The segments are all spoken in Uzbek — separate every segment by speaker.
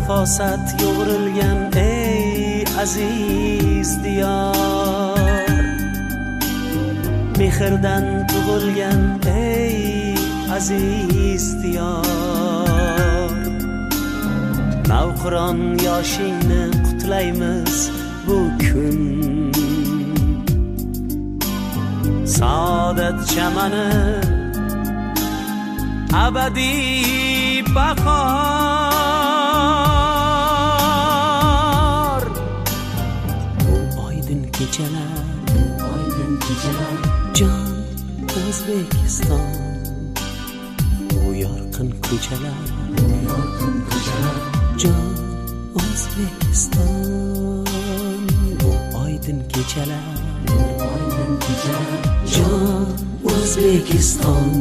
Speaker 1: nafosat yo'g'rilgan ey aziz diyor, mehrdan tug'ilgan ey aziz diyor. Navqiron yoshingni qutlaymiz bu kun, saodat chamani abadiy bahor. Bu oydin kechalar jon O'zbekiston, bu yorqin ko'chalar jon O'zbekiston, bu oydin kechalar jon O'zbekiston,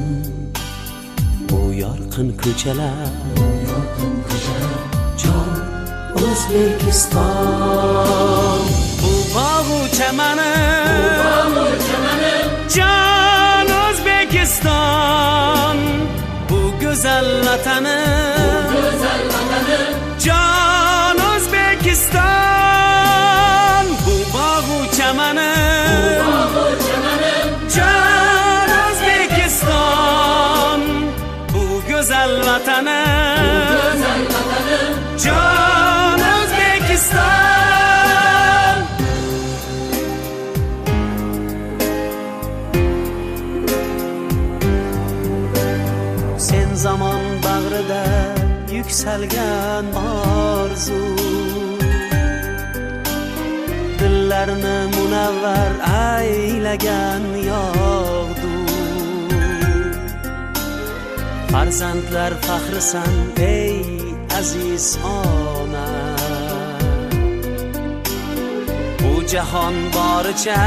Speaker 1: bu yorqin ko'chalar jon O'zbekiston. Bu bog'u chamani jon O'zbekiston, bu go'zal vatani jon O'zbekiston. Bu bog'u chamani jon O'zbekiston, bu go'zal vatani jon O'zbekiston. Sen zamon bag'rida yuksalgan orzu, dillarni munavvar aylagan yog'du. Farzandlar faxrisan ey aziz ona, bu jahon boricha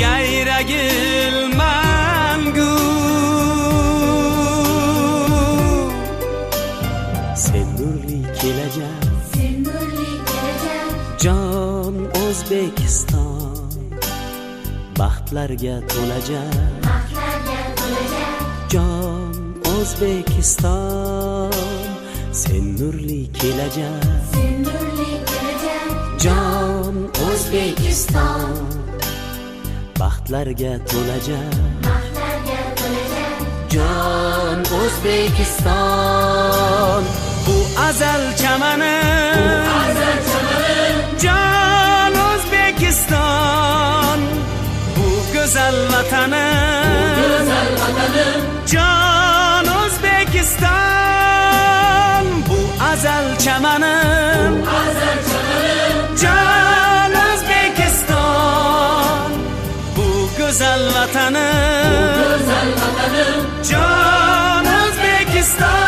Speaker 1: yayragil mangu. Sen nurli kelajak jon O'zbekiston, baxtlarga to'lajak jon O'zbekiston. Sen nurli kelajak jon O'zbekiston, baxtlarga to'lajak jon O'zbekiston. Bu azal chamani jon O'zbekiston, bu go'zal vatani jon O'zbekiston. Bu azal chamani jon O'zbekiston, bu go'zal vatani jon O'zbekiston.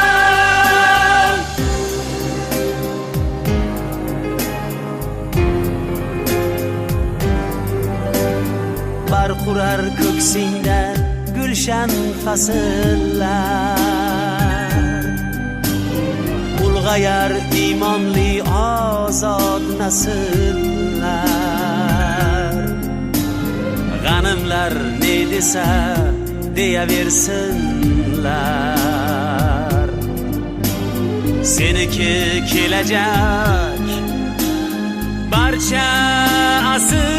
Speaker 1: Barqurar ko'ksingda gulshan fasllar, ulg'ayar imonli ozod nasllar. G'animlar ne desa deyaversinlar, seniki kelajak barcha asr